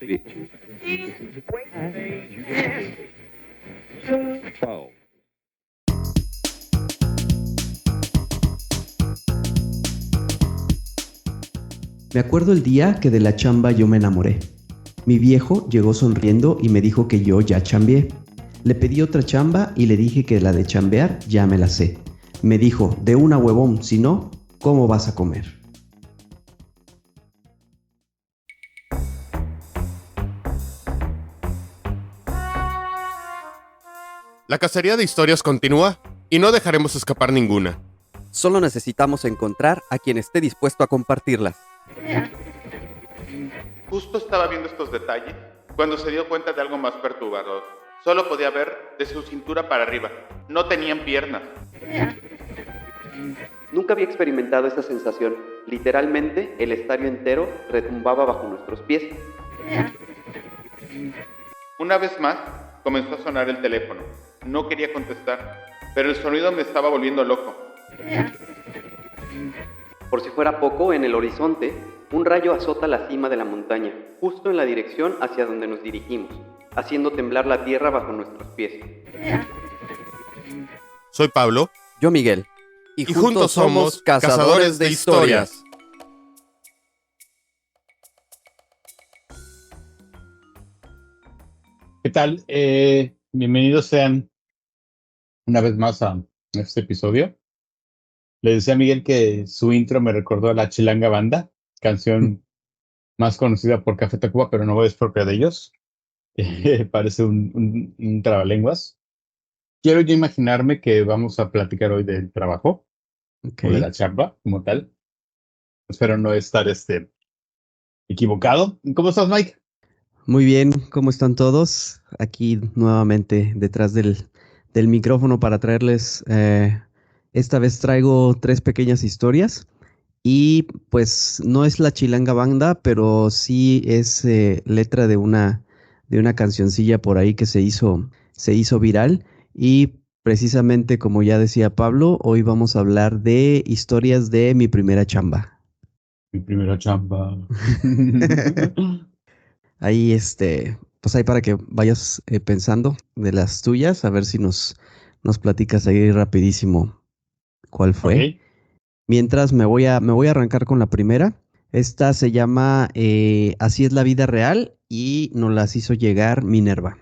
Me acuerdo el día que de la chamba yo me enamoré. Mi viejo llegó sonriendo y me dijo que yo ya chambeé. Le pedí otra chamba y le dije que la de chambear ya me la sé. Me dijo, de una huevón, si no, ¿cómo vas a comer? La cacería de historias continúa y no dejaremos escapar ninguna. Solo necesitamos encontrar a quien esté dispuesto a compartirlas. Justo estaba viendo estos detalles cuando se dio cuenta de algo más perturbador. Solo podía ver de su cintura para arriba. No tenían piernas. Nunca había experimentado esa sensación. Literalmente, el estadio entero retumbaba bajo nuestros pies. Una vez más, comenzó a sonar el teléfono. No quería contestar, pero el sonido me estaba volviendo loco. Por si fuera poco, en el horizonte, un rayo azota la cima de la montaña, justo en la dirección hacia donde nos dirigimos, haciendo temblar la tierra bajo nuestros pies. Soy Pablo. Yo, Miguel. Y juntos somos Cazadores de Historias. ¿Qué tal? Bienvenidos sean una vez más a este episodio. Le decía a Miguel que su intro me recordó a La Chilanga Banda, canción más conocida por Café Tacuba, pero no es propia de ellos. Parece un trabalenguas. Quiero yo imaginarme que vamos a platicar hoy del trabajo, o de la chamba como tal. Espero no estar equivocado. ¿Cómo estás, Mike? Muy bien, ¿cómo están todos? Aquí nuevamente detrás del micrófono para traerles, esta vez traigo 3 pequeñas historias y pues no es la Chilanga Banda, pero sí es letra de una cancioncilla por ahí que se hizo viral y precisamente como ya decía Pablo, hoy vamos a hablar de historias de mi primera chamba. Mi primera chamba. Ahí, pues ahí para que vayas pensando de las tuyas, a ver si nos platicas ahí rapidísimo cuál fue. Okay. Mientras me voy a arrancar con la primera. Esta se llama Así es la vida real y nos las hizo llegar Minerva.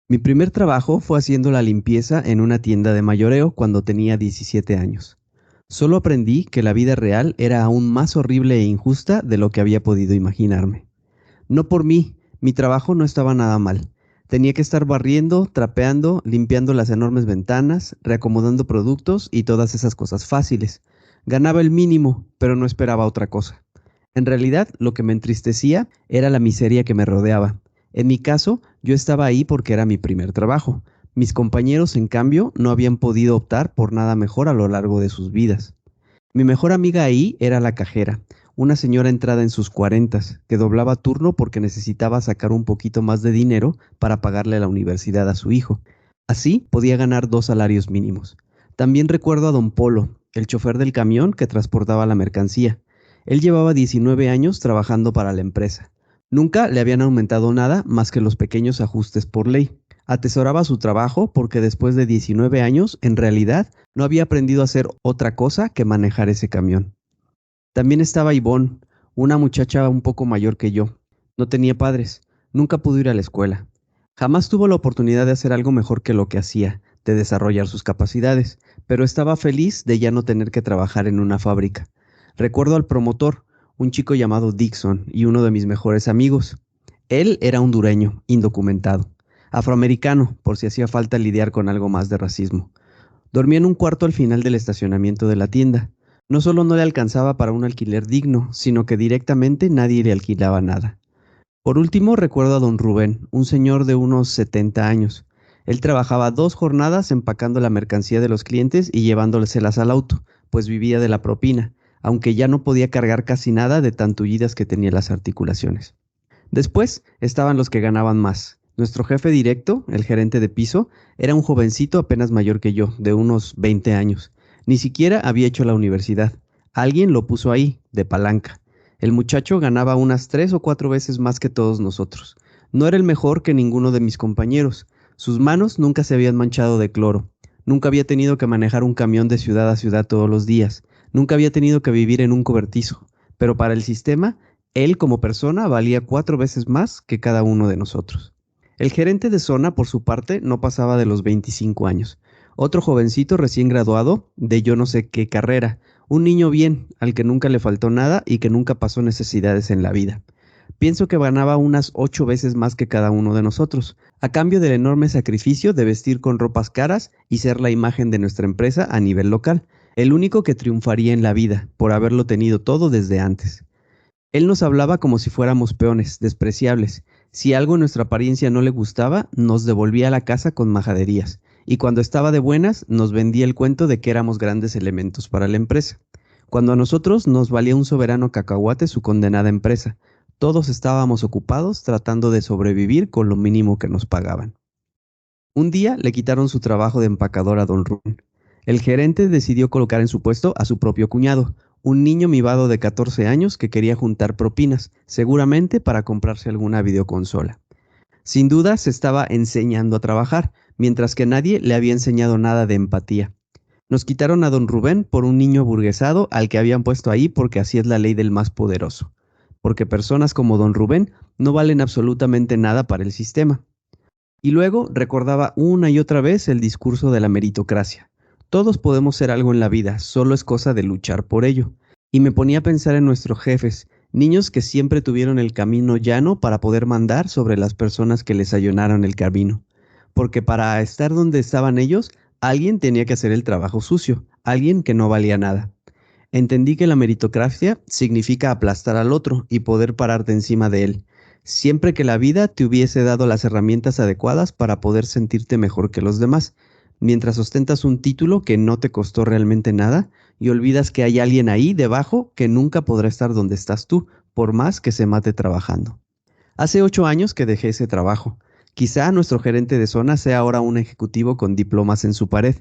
Mi primer trabajo fue haciendo la limpieza en una tienda de mayoreo cuando tenía 17 años. Solo aprendí que la vida real era aún más horrible e injusta de lo que había podido imaginarme. No por mí, mi trabajo no estaba nada mal. Tenía que estar barriendo, trapeando, limpiando las enormes ventanas, reacomodando productos y todas esas cosas fáciles. Ganaba el mínimo, pero no esperaba otra cosa. En realidad, lo que me entristecía era la miseria que me rodeaba. En mi caso, yo estaba ahí porque era mi primer trabajo. Mis compañeros, en cambio, no habían podido optar por nada mejor a lo largo de sus vidas. Mi mejor amiga ahí era la cajera, una señora entrada en sus 40s, que doblaba turno porque necesitaba sacar un poquito más de dinero para pagarle la universidad a su hijo. Así podía ganar 2 salarios mínimos. También recuerdo a don Polo, el chofer del camión que transportaba la mercancía. Él llevaba 19 años trabajando para la empresa. Nunca le habían aumentado nada más que los pequeños ajustes por ley. Atesoraba su trabajo porque después de 19 años, en realidad, no había aprendido a hacer otra cosa que manejar ese camión. También estaba Ivonne, una muchacha un poco mayor que yo. No tenía padres, nunca pudo ir a la escuela. Jamás tuvo la oportunidad de hacer algo mejor que lo que hacía, de desarrollar sus capacidades, pero estaba feliz de ya no tener que trabajar en una fábrica. Recuerdo al promotor, un chico llamado Dixon y uno de mis mejores amigos. Él era hondureño, indocumentado, afroamericano, por si hacía falta lidiar con algo más de racismo. Dormía en un cuarto al final del estacionamiento de la tienda. No solo no le alcanzaba para un alquiler digno, sino que directamente nadie le alquilaba nada. Por último, recuerdo a don Rubén, un señor de unos 70 años. Él trabajaba 2 jornadas empacando la mercancía de los clientes y llevándoselas al auto, pues vivía de la propina, aunque ya no podía cargar casi nada de tan tullidas que tenía las articulaciones. Después estaban los que ganaban más. Nuestro jefe directo, el gerente de piso, era un jovencito apenas mayor que yo, de unos 20 años. Ni siquiera había hecho la universidad. Alguien lo puso ahí, de palanca. El muchacho ganaba unas 3 o 4 veces más que todos nosotros. No era el mejor que ninguno de mis compañeros. Sus manos nunca se habían manchado de cloro. Nunca había tenido que manejar un camión de ciudad a ciudad todos los días. Nunca había tenido que vivir en un cobertizo. Pero para el sistema, él como persona valía 4 veces más que cada uno de nosotros. El gerente de zona, por su parte, no pasaba de los 25 años. Otro jovencito recién graduado de yo no sé qué carrera. Un niño bien, al que nunca le faltó nada y que nunca pasó necesidades en la vida. Pienso que ganaba unas 8 veces más que cada uno de nosotros, a cambio del enorme sacrificio de vestir con ropas caras y ser la imagen de nuestra empresa a nivel local, el único que triunfaría en la vida, por haberlo tenido todo desde antes. Él nos hablaba como si fuéramos peones, despreciables. Si algo en nuestra apariencia no le gustaba, nos devolvía a la casa con majaderías. Y cuando estaba de buenas, nos vendía el cuento de que éramos grandes elementos para la empresa. Cuando a nosotros nos valía un soberano cacahuate su condenada empresa. Todos estábamos ocupados tratando de sobrevivir con lo mínimo que nos pagaban. Un día le quitaron su trabajo de empacador a don Rubén. El gerente decidió colocar en su puesto a su propio cuñado, un niño mimado de 14 años que quería juntar propinas, seguramente para comprarse alguna videoconsola. Sin duda se estaba enseñando a trabajar, mientras que nadie le había enseñado nada de empatía. Nos quitaron a don Rubén por un niño aburguesado al que habían puesto ahí porque así es la ley del más poderoso. Porque personas como don Rubén no valen absolutamente nada para el sistema. Y luego recordaba una y otra vez el discurso de la meritocracia. Todos podemos ser algo en la vida, solo es cosa de luchar por ello. Y me ponía a pensar en nuestros jefes, niños que siempre tuvieron el camino llano para poder mandar sobre las personas que les allanaron el camino. Porque para estar donde estaban ellos, alguien tenía que hacer el trabajo sucio, alguien que no valía nada. Entendí que la meritocracia significa aplastar al otro y poder pararte encima de él, siempre que la vida te hubiese dado las herramientas adecuadas para poder sentirte mejor que los demás, mientras ostentas un título que no te costó realmente nada y olvidas que hay alguien ahí debajo que nunca podrá estar donde estás tú, por más que se mate trabajando. Hace 8 años que dejé ese trabajo. Quizá nuestro gerente de zona sea ahora un ejecutivo con diplomas en su pared.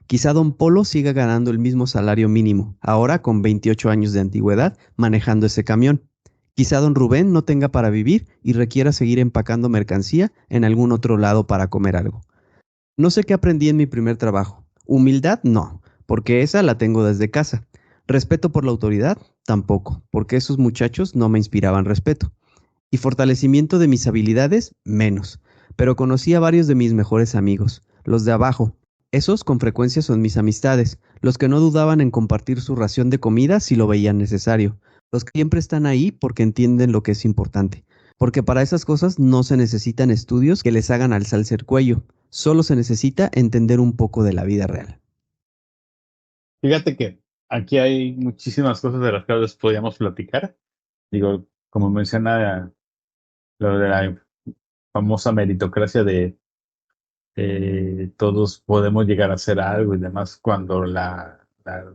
Quizá don Polo siga ganando el mismo salario mínimo, ahora con 28 años de antigüedad, manejando ese camión. Quizá don Rubén no tenga para vivir y requiera seguir empacando mercancía en algún otro lado para comer algo. No sé qué aprendí en mi primer trabajo. Humildad, no, porque esa la tengo desde casa. Respeto por la autoridad, tampoco, porque esos muchachos no me inspiraban respeto. Y fortalecimiento de mis habilidades, menos. Pero conocí a varios de mis mejores amigos, los de abajo. Esos con frecuencia son mis amistades, los que no dudaban en compartir su ración de comida si lo veían necesario, los que siempre están ahí porque entienden lo que es importante. Porque para esas cosas no se necesitan estudios que les hagan alzarse el cuello, solo se necesita entender un poco de la vida real. Fíjate que aquí hay muchísimas cosas de las que les podíamos platicar. Digo, como menciona lo de la famosa meritocracia de todos podemos llegar a hacer algo y demás, cuando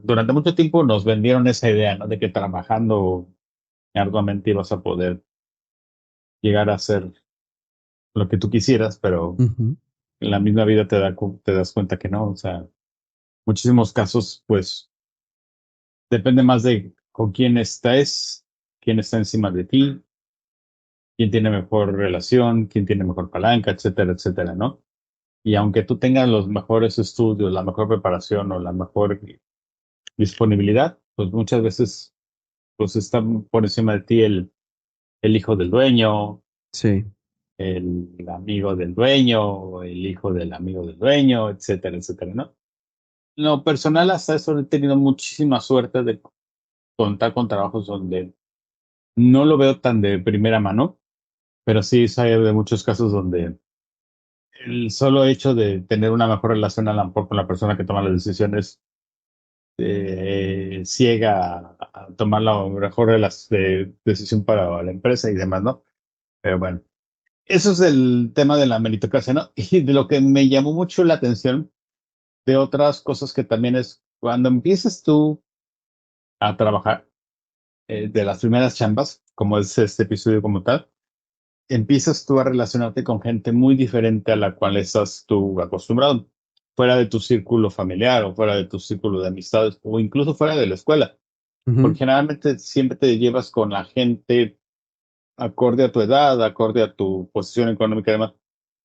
durante mucho tiempo nos vendieron esa idea, ¿no? De que trabajando arduamente ibas a poder llegar a hacer lo que tú quisieras, pero Ujú. en la misma vida te das cuenta que no. O sea, muchísimos casos, pues, depende más de con quién estés, quién está encima de ti, quién tiene mejor relación, quién tiene mejor palanca, etcétera, etcétera, ¿no? Y aunque tú tengas los mejores estudios, la mejor preparación o la mejor disponibilidad, pues muchas veces pues está por encima de ti el hijo del dueño, Sí. el amigo del dueño, el hijo del amigo del dueño, etcétera, etcétera, ¿no? En lo personal, hasta eso he tenido muchísima suerte de contar con trabajos donde no lo veo tan de primera mano, pero sí sé de muchos casos donde el solo hecho de tener una mejor relación a lo mejor con la persona que toma las decisiones ciega a tomar la mejor decisión para la empresa y demás, ¿no? Pero bueno, eso es el tema de la meritocracia, ¿no? Y de lo que me llamó mucho la atención de otras cosas que también es cuando empiezas tú a trabajar, de las primeras chambas, como es este episodio como tal, empiezas tú a relacionarte con gente muy diferente a la cual estás tú acostumbrado, fuera de tu círculo familiar o fuera de tu círculo de amistades o incluso fuera de la escuela. Porque generalmente siempre te llevas con la gente acorde a tu edad, acorde a tu posición económica y demás.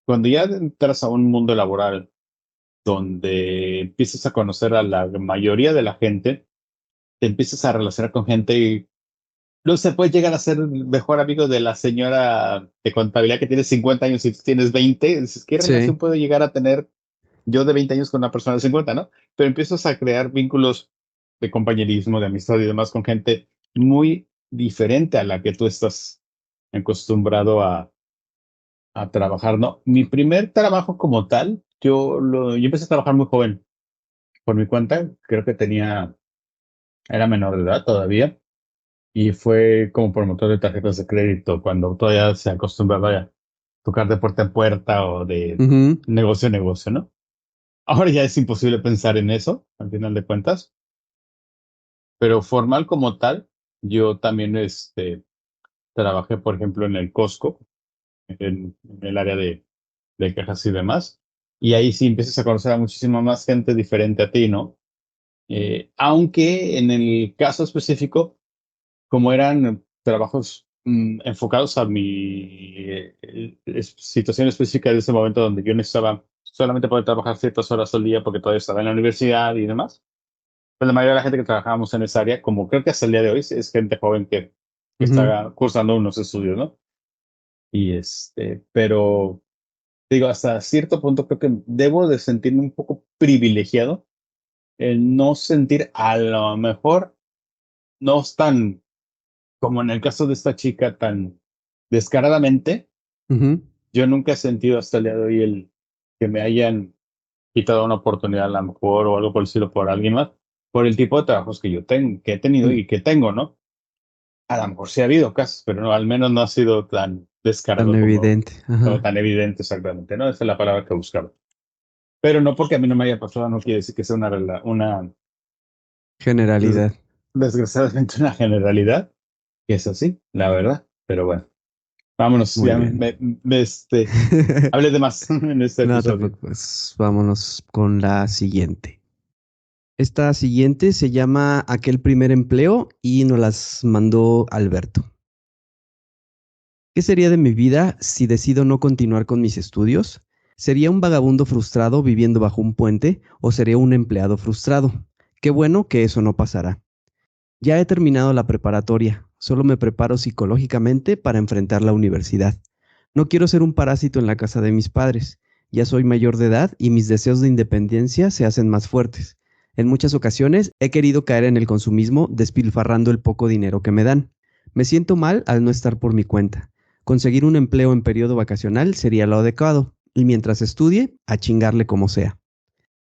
Cuando ya entras a un mundo laboral donde empiezas a conocer a la mayoría de la gente, te empiezas a relacionar con gente y luego se puede llegar a ser mejor amigo de la señora de contabilidad que tiene 50 años y tú tienes 20. Dices, ¿qué Sí. relación puedo llegar a tener yo de 20 años con una persona de 50, no? Pero empiezas a crear vínculos de compañerismo, de amistad y demás con gente muy diferente a la que tú estás acostumbrado a trabajar, ¿no? Mi primer trabajo como tal, yo empecé a trabajar muy joven por mi cuenta, creo que era menor de edad todavía, y fue como promotor de tarjetas de crédito, cuando todavía se acostumbraba a tocar de puerta en puerta o de Ujú. negocio a negocio, ¿no? Ahora ya es imposible pensar en eso, al final de cuentas, pero formal como tal, yo también trabajé, por ejemplo, en el Costco, en el área de cajas y demás, y ahí sí empiezas a conocer a muchísima más gente diferente a ti, ¿no? Aunque en el caso específico, como eran trabajos enfocados a mi situación específica de ese momento donde yo necesitaba solamente poder trabajar ciertas horas al día porque todavía estaba en la universidad y demás, pues la mayoría de la gente que trabajábamos en esa área, como creo que hasta el día de hoy, es gente joven que Ujú. está cursando unos estudios, ¿no? Y pero digo, hasta cierto punto creo que debo de sentirme un poco privilegiado el no sentir a lo mejor no es tan como en el caso de esta chica tan descaradamente. Ujú. Yo nunca he sentido hasta el día de hoy el que me hayan quitado una oportunidad a lo mejor o algo por el estilo por alguien más, por el tipo de trabajos que yo tengo, que he tenido Mm. y que tengo, ¿no? A lo mejor sí ha habido casos, pero no, al menos no ha sido tan Tan descarado evidente. como Ajá. tan evidente exactamente, ¿no? Esa es la palabra que buscaba. Pero no porque a mí no me haya pasado, no quiere decir que sea una des- Generalidad. desgraciadamente una generalidad, que es así, la verdad. Pero bueno, vámonos, Muy ya bien. hablé de más en este No te episodio. preocupes. Vámonos con la siguiente. Esta siguiente se llama Aquel primer empleo y nos las mandó Alberto. ¿Qué sería de mi vida si decido no continuar con mis estudios? ¿Sería un vagabundo frustrado viviendo bajo un puente o sería un empleado frustrado? Qué bueno que eso no pasará. Ya he terminado la preparatoria, solo me preparo psicológicamente para enfrentar la universidad. No quiero ser un parásito en la casa de mis padres. Ya soy mayor de edad y mis deseos de independencia se hacen más fuertes. En muchas ocasiones he querido caer en el consumismo despilfarrando el poco dinero que me dan. Me siento mal al no estar por mi cuenta. Conseguir un empleo en periodo vacacional sería lo adecuado, y mientras estudie, a chingarle como sea.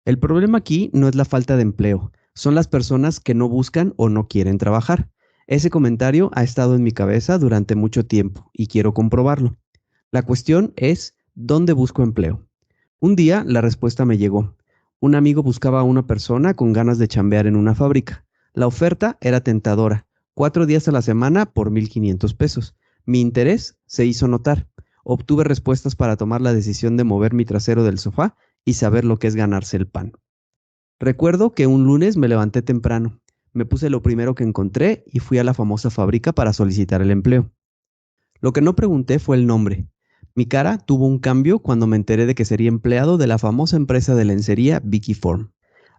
El problema aquí no es la falta de empleo, son las personas que no buscan o no quieren trabajar. Ese comentario ha estado en mi cabeza durante mucho tiempo y quiero comprobarlo. La cuestión es, ¿dónde busco empleo? Un día la respuesta me llegó. Un amigo buscaba a una persona con ganas de chambear en una fábrica. La oferta era tentadora, 4 días a la semana por 1,500 pesos. Mi interés se hizo notar. Obtuve respuestas para tomar la decisión de mover mi trasero del sofá y saber lo que es ganarse el pan. Recuerdo que un lunes me levanté temprano, me puse lo primero que encontré y fui a la famosa fábrica para solicitar el empleo. Lo que no pregunté fue el nombre. Mi cara tuvo un cambio cuando me enteré de que sería empleado de la famosa empresa de lencería Vicky Form.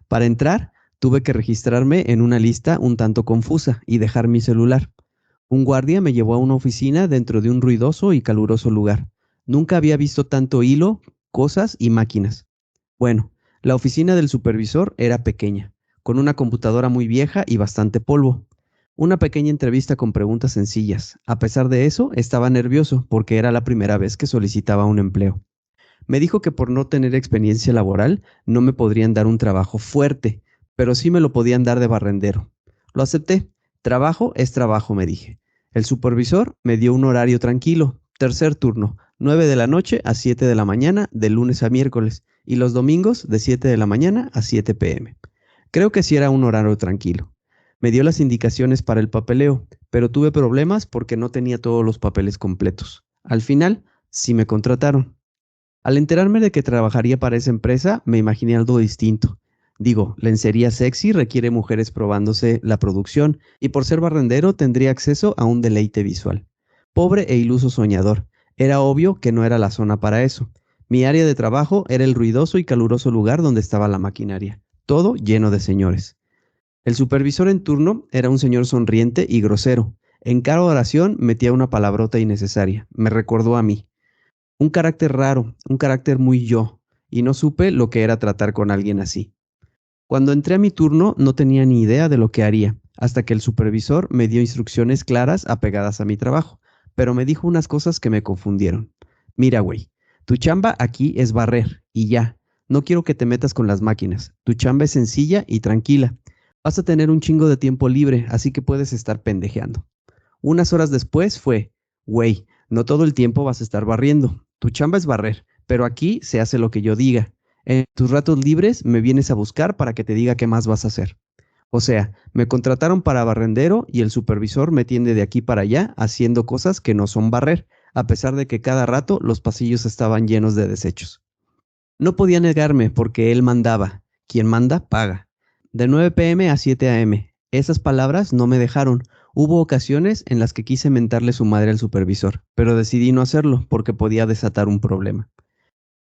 Para entrar, tuve que registrarme en una lista un tanto confusa y dejar mi celular. Un guardia me llevó a una oficina dentro de un ruidoso y caluroso lugar. Nunca había visto tanto hilo, cosas y máquinas. Bueno, la oficina del supervisor era pequeña, con una computadora muy vieja y bastante polvo. Una pequeña entrevista con preguntas sencillas. A pesar de eso, estaba nervioso porque era la primera vez que solicitaba un empleo. Me dijo que por no tener experiencia laboral no me podrían dar un trabajo fuerte, pero sí me lo podían dar de barrendero. Lo acepté. Trabajo es trabajo, me dije. El supervisor me dio un horario tranquilo, tercer turno, 9 de la noche a 7 de la mañana, de lunes a miércoles, y los domingos de 7 de la mañana a 7 p.m. Creo que sí era un horario tranquilo. Me dio las indicaciones para el papeleo, pero tuve problemas porque no tenía todos los papeles completos. Al final, sí me contrataron. Al enterarme de que trabajaría para esa empresa, me imaginé algo distinto. Digo, lencería sexy requiere mujeres probándose la producción y por ser barrendero tendría acceso a un deleite visual. Pobre e iluso soñador, era obvio que no era la zona para eso. Mi área de trabajo era el ruidoso y caluroso lugar donde estaba la maquinaria, todo lleno de señores. El supervisor en turno era un señor sonriente y grosero. En cada oración metía una palabrota innecesaria. Me recordó a mí. Un carácter raro, un carácter muy yo, y no supe lo que era tratar con alguien así. Cuando entré a mi turno no tenía ni idea de lo que haría, hasta que el supervisor me dio instrucciones claras apegadas a mi trabajo, pero me dijo unas cosas que me confundieron. Mira, güey, tu chamba aquí es barrer, y ya. No quiero que te metas con las máquinas. Tu chamba es sencilla y tranquila. Vas a tener un chingo de tiempo libre, así que puedes estar pendejeando. Unas horas después fue, güey, no todo el tiempo vas a estar barriendo. Tu chamba es barrer, pero aquí se hace lo que yo diga. En tus ratos libres me vienes a buscar para que te diga qué más vas a hacer. O sea, me contrataron para barrendero y el supervisor me tiende de aquí para allá haciendo cosas que no son barrer, a pesar de que cada rato los pasillos estaban llenos de desechos. No podía negarme porque él mandaba. Quien manda, paga. De 9 p.m. a 7 a.m. Esas palabras no me dejaron. Hubo ocasiones en las que quise mentarle su madre al supervisor, pero decidí no hacerlo porque podía desatar un problema.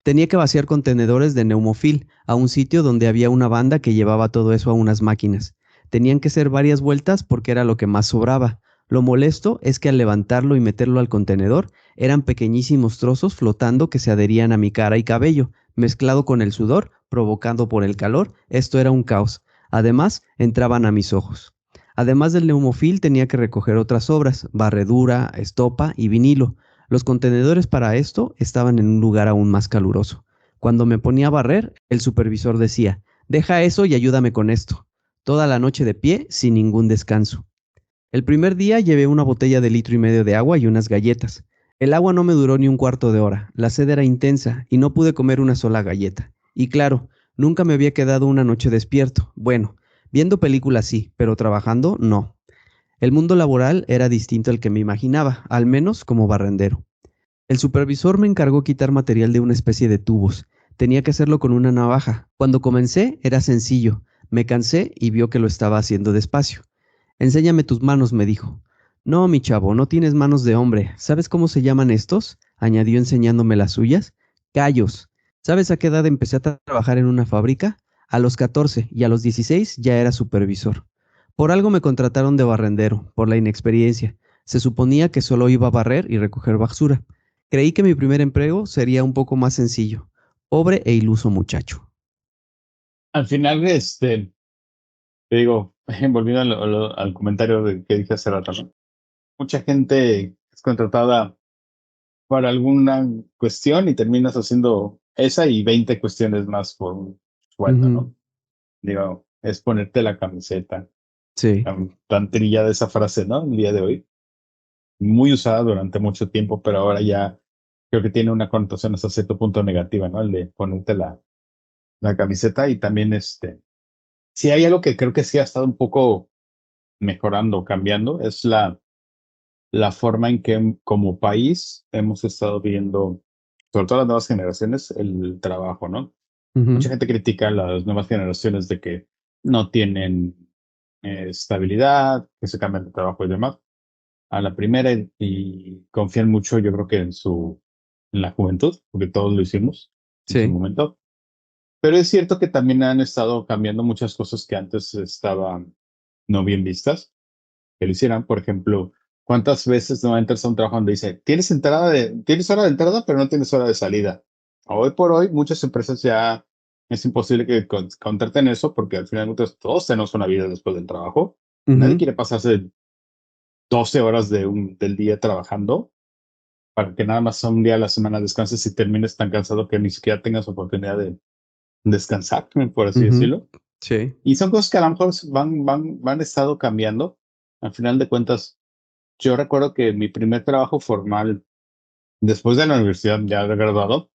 Tenía que vaciar contenedores de Neumofil a un sitio donde había una banda que llevaba todo eso a unas máquinas. Tenían que ser varias vueltas porque era lo que más sobraba. Lo molesto es que al levantarlo y meterlo al contenedor, eran pequeñísimos trozos flotando que se adherían a mi cara y cabello, mezclado con el sudor, provocando por el calor. Esto era un caos. Además, entraban a mis ojos. Además del Neumofil tenía que recoger otras sobras, barredura, estopa y vinilo. Los contenedores para esto estaban en un lugar aún más caluroso. Cuando me ponía a barrer, el supervisor decía, deja eso y ayúdame con esto. Toda la noche de pie, sin ningún descanso. El primer día llevé una botella de 1,5 litros de agua y unas galletas. El agua no me duró ni un cuarto de hora, la sed era intensa y no pude comer una sola galleta. Y claro, nunca me había quedado una noche despierto. Bueno, viendo películas sí, pero trabajando no. El mundo laboral era distinto al que me imaginaba, al menos como barrendero. El supervisor me encargó quitar material de una especie de tubos. Tenía que hacerlo con una navaja. Cuando comencé era sencillo. Me cansé y vio que lo estaba haciendo despacio. Enséñame tus manos, me dijo. No, mi chavo, no tienes manos de hombre. ¿Sabes cómo se llaman estos? Añadió enseñándome las suyas. Callos. ¿Sabes a qué edad empecé a trabajar en una fábrica? A los 14 y a los 16 ya era supervisor. Por algo me contrataron de barrendero, por la inexperiencia. Se suponía que solo iba a barrer y recoger basura. Creí que mi primer empleo sería un poco más sencillo. Pobre e iluso muchacho. Al final, te digo, volviendo al comentario que dije hace rato, ¿no? Mucha gente es contratada para alguna cuestión y terminas haciendo esa y 20 cuestiones más por un sueldo, ¿no? Digo, es ponerte la camiseta. Sí. Tan trillada esa frase, ¿no? El día de hoy. Muy usada durante mucho tiempo, pero ahora ya creo que tiene una connotación hasta cierto punto negativa, ¿no? El de ponerte la camiseta y también si hay algo que creo que sí ha estado un poco mejorando, cambiando, es la forma en que como país hemos estado viendo, sobre todo las nuevas generaciones, el trabajo, ¿no? Mucha gente critica a las nuevas generaciones de que no tienen estabilidad, que se cambian de trabajo y demás. A la primera y confían mucho, yo creo que en la juventud, porque todos lo hicimos en su Sí. momento. Pero es cierto que también han estado cambiando muchas cosas que antes estaban no bien vistas, que lo hicieran. Por ejemplo, ¿cuántas veces no entras a un trabajo donde dice, tienes hora de entrada, pero no tienes hora de salida? Hoy por hoy, muchas empresas ya es imposible que contraten eso, porque al final todos tenemos una vida después del trabajo. Nadie quiere pasarse 12 horas del día trabajando para que nada más un día a la semana descanses y termines tan cansado que ni siquiera tengas oportunidad de descansar, por así decirlo. Sí. Y son cosas que a lo mejor van estado cambiando. Al final de cuentas, yo recuerdo que mi primer trabajo formal, después de la universidad, ya de graduado,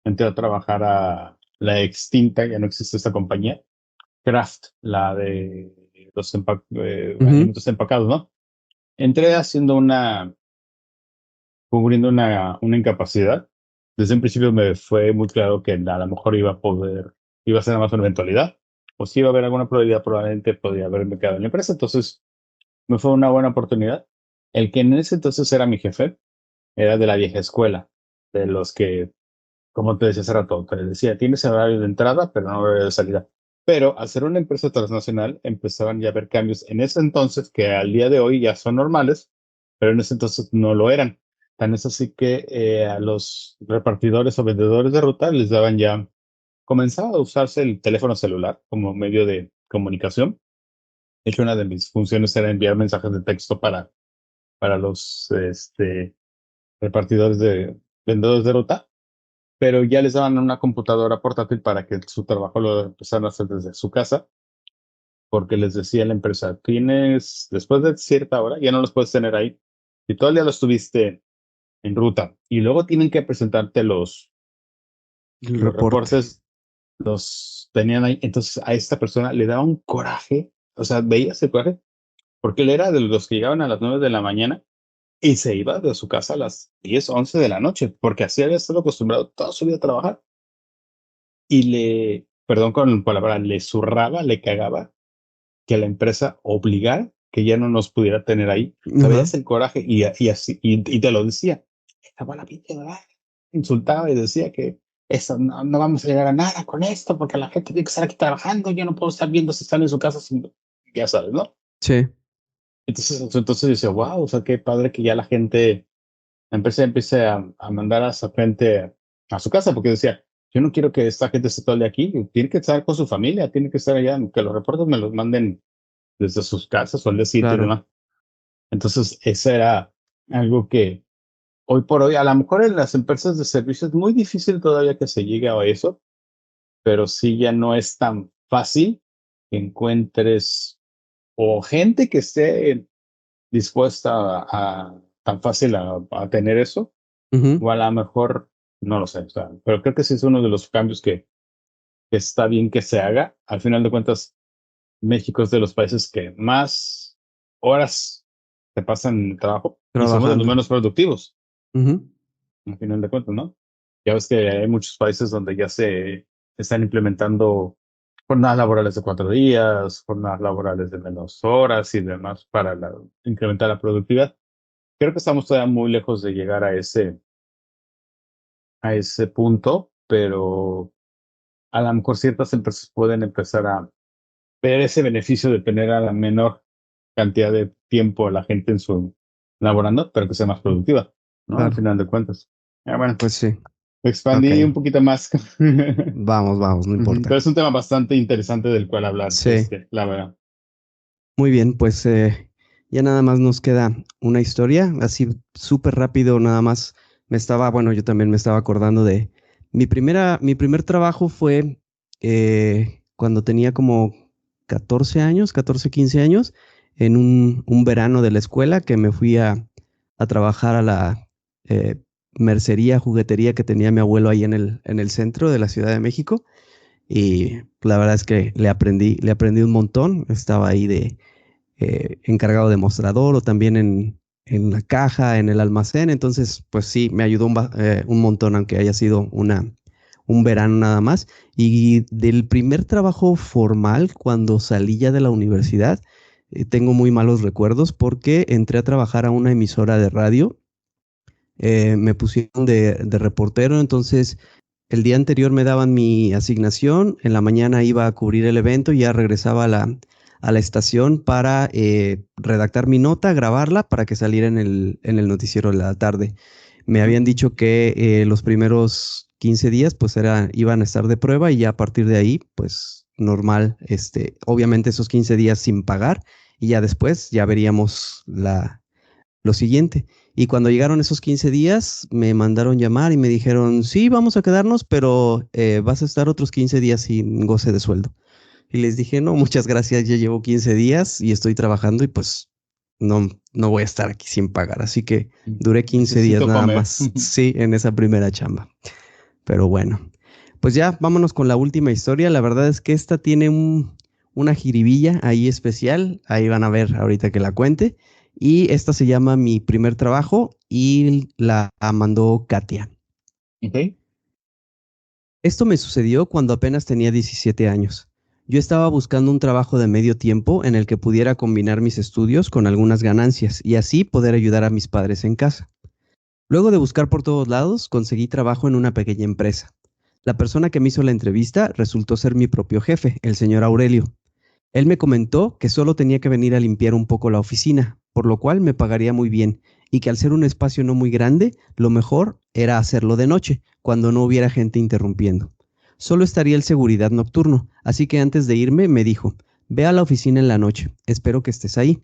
entré a trabajar a la extinta, ya no existe esta compañía, Kraft, la de los alimentos empacados, ¿no? Entré cubriendo una incapacidad. Desde un principio me fue muy claro que a lo mejor iba a ser nada más una eventualidad. o si iba a haber alguna probabilidad, probablemente podría haberme quedado en la empresa. Entonces, me fue una buena oportunidad. El que en ese entonces era mi jefe, era de la vieja escuela, de los que, como te decía hace rato, te decía, tienes horario de entrada, pero no horario de salida. Pero al ser una empresa transnacional, empezaban ya a haber cambios en ese entonces, que al día de hoy ya son normales, pero en ese entonces no lo eran. Tan es así que a los repartidores o vendedores de ruta les daban ya, comenzaba a usarse el teléfono celular como medio de comunicación. De hecho, una de mis funciones era enviar mensajes de texto para los repartidores de vendedores de ruta, pero ya les daban una computadora portátil para que su trabajo lo empezaran a hacer desde su casa, porque les decía la empresa, tienes, después de cierta hora, ya no los puedes tener ahí. Si todo el día los tuviste en ruta y luego tienen que presentarte El los reporte. reportes, los tenían ahí, entonces a esta persona le daba un coraje, o sea, veías el coraje, porque él era de los que llegaban a las 9 de la mañana y se iba de su casa a las 10 11 de la noche, porque así había estado acostumbrado toda su vida a trabajar. Y perdón con la palabra, le zurraba, le cagaba que la empresa obligara que ya no nos pudiera tener ahí. Ajá. Sabías el coraje y así, y te lo decía. Estaba la pinche ¿verdad? Insultaba y decía que eso, no vamos a llegar a nada con esto, porque la gente tiene que estar aquí trabajando, yo no puedo estar viendo si están en su casa, ya sabes, ¿no? Sí. Entonces dice, wow, o sea, qué padre que ya la empresa empiece a mandar a esa gente a su casa, porque decía, yo no quiero que esta gente esté todo el día aquí, tiene que estar con su familia, tiene que estar allá, que los reportes me los manden desde sus casas o al día siguiente y Claro. demás. Entonces, eso era algo que hoy por hoy, a lo mejor en las empresas de servicios es muy difícil todavía que se llegue a eso, pero sí ya no es tan fácil que encuentres o gente que esté dispuesta tan fácil a tener eso, Ujú. o a lo mejor, no lo sé, o sea, pero creo que sí es uno de los cambios que está bien que se haga. Al final de cuentas, México es de los países que más horas se pasan en el trabajo y somos de los Trabajando. menos productivos, Ujú. al final de cuentas, ¿no? Ya ves que hay muchos países donde ya se están implementando jornadas laborales de 4 días, jornadas laborales de menos horas y demás para incrementar la productividad. Creo que estamos todavía muy lejos de llegar a ese punto, pero a lo mejor ciertas empresas pueden empezar a ver ese beneficio de tener a la menor cantidad de tiempo la gente en su laborando, pero que sea más productiva, ¿no? Al Claro. final de cuentas. Bueno, Pues sí. Ok. expandí un poquito más. Vamos, no Pero importa. es un tema bastante interesante del cual hablar, Sí. la verdad. Muy bien, pues ya nada más nos queda una historia, así súper rápido, nada más bueno, yo también me estaba acordando de mi primer trabajo fue cuando tenía como 14 años, 14, 15 años, en un verano de la escuela que me fui a trabajar a la mercería, juguetería que tenía mi abuelo ahí en el centro de la Ciudad de México. Y la verdad es que le aprendí un montón. Estaba ahí encargado de mostrador o también en la caja, en el almacén. Entonces, pues sí, me ayudó un montón, aunque haya sido un verano nada más. Y del primer trabajo formal, cuando salí ya de la universidad, tengo muy malos recuerdos porque entré a trabajar a una emisora de radio. Me pusieron de reportero, entonces el día anterior me daban mi asignación, en la mañana iba a cubrir el evento y ya regresaba a la estación para redactar mi nota, grabarla para que saliera en el noticiero de la tarde. Me habían dicho que los primeros 15 días pues iban a estar de prueba y ya a partir de ahí pues normal, obviamente esos 15 días sin pagar y ya después ya veríamos lo siguiente. Y cuando llegaron esos 15 días, me mandaron llamar y me dijeron, sí, vamos a quedarnos, pero vas a estar otros 15 días sin goce de sueldo. Y les dije, no, muchas gracias, ya llevo 15 días y estoy trabajando y pues no voy a estar aquí sin pagar. Así que duré 15 días Necesito nada comer. más, sí, en esa primera chamba. Pero bueno, pues ya vámonos con la última historia. La verdad es que esta tiene una jiribilla ahí especial. Ahí van a ver ahorita que la cuente. Y esta se llama Mi primer trabajo y la mandó Katia. Ok. Esto me sucedió cuando apenas tenía 17 años. Yo estaba buscando un trabajo de medio tiempo en el que pudiera combinar mis estudios con algunas ganancias y así poder ayudar a mis padres en casa. Luego de buscar por todos lados, conseguí trabajo en una pequeña empresa. La persona que me hizo la entrevista resultó ser mi propio jefe, el señor Aurelio. Él me comentó que solo tenía que venir a limpiar un poco la oficina, por lo cual me pagaría muy bien, y que al ser un espacio no muy grande, lo mejor era hacerlo de noche, cuando no hubiera gente interrumpiendo. Solo estaría el seguridad nocturno, así que antes de irme me dijo, ve a la oficina en la noche, espero que estés ahí.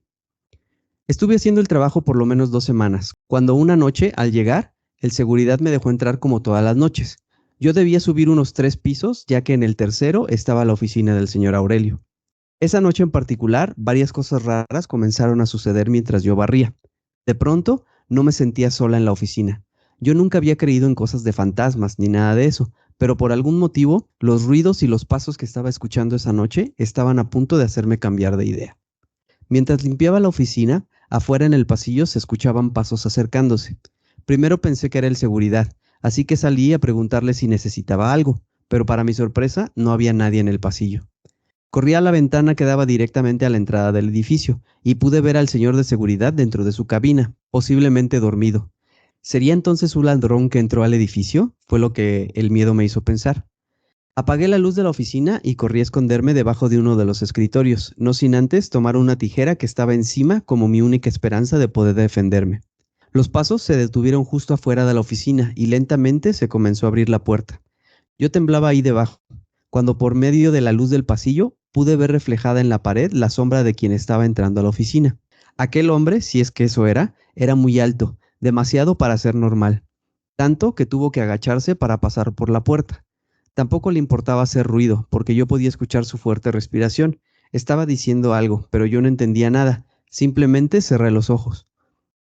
Estuve haciendo el trabajo por lo menos 2 semanas, cuando una noche, al llegar, el seguridad me dejó entrar como todas las noches. Yo debía subir unos 3 pisos, ya que en el tercero estaba la oficina del señor Aurelio. Esa noche en particular, varias cosas raras comenzaron a suceder mientras yo barría. De pronto, no me sentía sola en la oficina. Yo nunca había creído en cosas de fantasmas ni nada de eso, pero por algún motivo, los ruidos y los pasos que estaba escuchando esa noche estaban a punto de hacerme cambiar de idea. Mientras limpiaba la oficina, afuera en el pasillo se escuchaban pasos acercándose. Primero pensé que era el seguridad, así que salí a preguntarle si necesitaba algo, pero para mi sorpresa no había nadie en el pasillo. Corrí a la ventana que daba directamente a la entrada del edificio y pude ver al señor de seguridad dentro de su cabina, posiblemente dormido. ¿Sería entonces un ladrón que entró al edificio? Fue lo que el miedo me hizo pensar. Apagué la luz de la oficina y corrí a esconderme debajo de uno de los escritorios, no sin antes tomar una tijera que estaba encima como mi única esperanza de poder defenderme. Los pasos se detuvieron justo afuera de la oficina y lentamente se comenzó a abrir la puerta. Yo temblaba ahí debajo, cuando por medio de la luz del pasillo pude ver reflejada en la pared la sombra de quien estaba entrando a la oficina. Aquel hombre, si es que eso era muy alto, demasiado para ser normal, tanto que tuvo que agacharse para pasar por la puerta. Tampoco le importaba hacer ruido, porque yo podía escuchar su fuerte respiración. Estaba diciendo algo, pero yo no entendía nada. Simplemente cerré los ojos.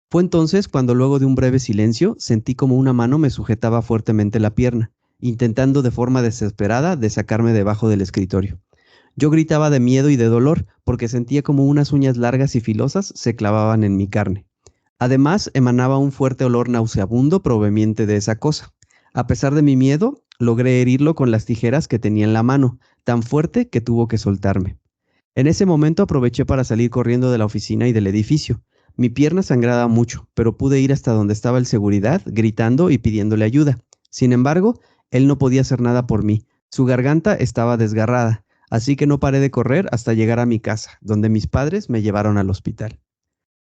Fue entonces cuando luego de un breve silencio sentí como una mano me sujetaba fuertemente la pierna, intentando de forma desesperada de sacarme debajo del escritorio. Yo gritaba de miedo y de dolor porque sentía como unas uñas largas y filosas se clavaban en mi carne. Además, emanaba un fuerte olor nauseabundo proveniente de esa cosa. A pesar de mi miedo, logré herirlo con las tijeras que tenía en la mano, tan fuerte que tuvo que soltarme. En ese momento aproveché para salir corriendo de la oficina y del edificio. Mi pierna sangraba mucho, pero pude ir hasta donde estaba el seguridad, gritando y pidiéndole ayuda. Sin embargo, él no podía hacer nada por mí. Su garganta estaba desgarrada, así que no paré de correr hasta llegar a mi casa, donde mis padres me llevaron al hospital.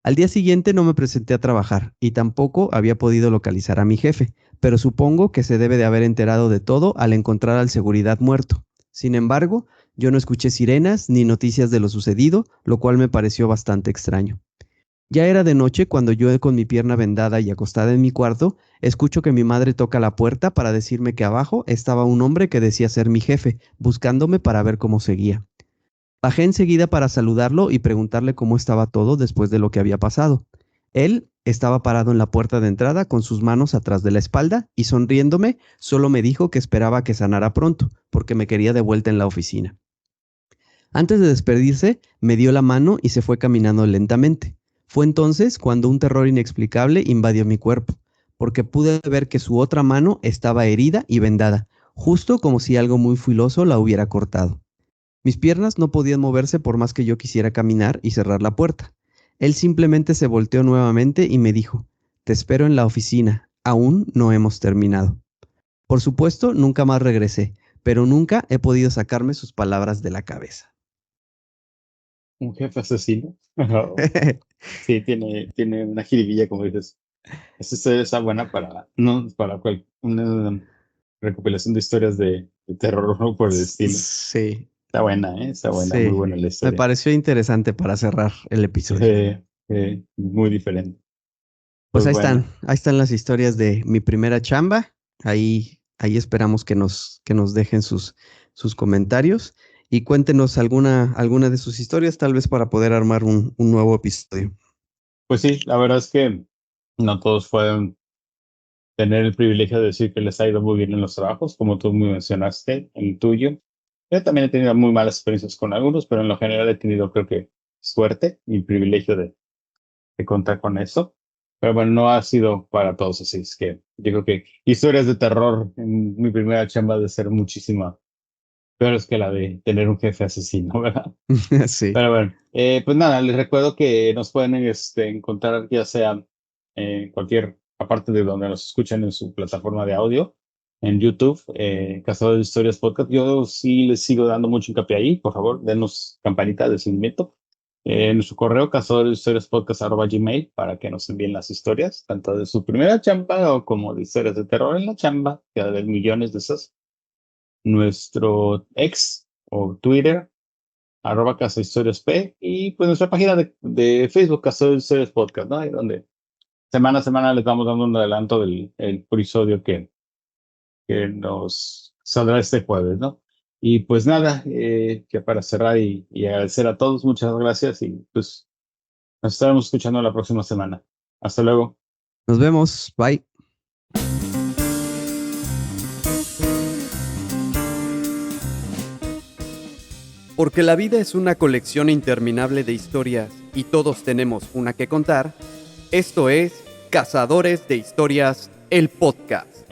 Al día siguiente no me presenté a trabajar y tampoco había podido localizar a mi jefe, pero supongo que se debe de haber enterado de todo al encontrar al seguridad muerto. Sin embargo, yo no escuché sirenas ni noticias de lo sucedido, lo cual me pareció bastante extraño. Ya era de noche cuando yo, con mi pierna vendada y acostada en mi cuarto, escucho que mi madre toca la puerta para decirme que abajo estaba un hombre que decía ser mi jefe, buscándome para ver cómo seguía. Bajé enseguida para saludarlo y preguntarle cómo estaba todo después de lo que había pasado. Él estaba parado en la puerta de entrada con sus manos atrás de la espalda y sonriéndome, solo me dijo que esperaba que sanara pronto, porque me quería de vuelta en la oficina. Antes de despedirse, me dio la mano y se fue caminando lentamente. Fue entonces cuando un terror inexplicable invadió mi cuerpo, porque pude ver que su otra mano estaba herida y vendada, justo como si algo muy filoso la hubiera cortado. Mis piernas no podían moverse por más que yo quisiera caminar y cerrar la puerta. Él simplemente se volteó nuevamente y me dijo, te espero en la oficina, aún no hemos terminado. Por supuesto, nunca más regresé, pero nunca he podido sacarme sus palabras de la cabeza. Un jefe asesino. Sí, tiene una jiribilla, como dices. Esa historia está buena para, no, para una recopilación de historias de terror o por el estilo. Sí, Está buena, ¿eh? Está buena, muy sí. buena la Me historia. pareció interesante para cerrar el episodio. Muy diferente. Pues Pues bueno, ahí están las historias de mi primera chamba. Ahí esperamos que nos dejen sus comentarios y cuéntenos alguna de sus historias, tal vez para poder armar un nuevo episodio. pues sí, la verdad es que no todos pueden tener el privilegio de decir que les ha ido muy bien en los trabajos, como tú me mencionaste en el tuyo. Yo también he tenido muy malas experiencias con algunos, pero en lo general he tenido, creo que, suerte y privilegio de contar con eso. Pero bueno, no ha sido para todos así. Es que yo creo que historias de terror en mi primera chamba de ser muchísima, peor es que la de tener un jefe asesino, ¿verdad? Sí. Pero bueno, pues nada, les recuerdo que nos pueden encontrar ya sea en cualquier aparte de donde nos escuchan en su plataforma de audio, en YouTube, Cazadores de Historias Podcast. Yo sí les sigo dando mucho hincapié ahí. Por favor, denos campanita de seguimiento. En su correo, cazadordehistoriaspodcast@gmail, para que nos envíen las historias, tanto de su primera chamba o como de historias de terror en la chamba, que hay millones de esas. Nuestro ex o Twitter, @cazahistoriasp, y pues nuestra página de Facebook, Cazadores de Historias Podcast, ¿no? Ahí donde semana a semana les vamos dando un adelanto del episodio que nos saldrá este jueves, ¿no? Y pues nada, que para cerrar y agradecer a todos, muchas gracias y pues nos estaremos escuchando la próxima semana. Hasta luego. Nos vemos. Bye. Porque la vida es una colección interminable de historias y todos tenemos una que contar, esto es Cazadores de Historias, el podcast.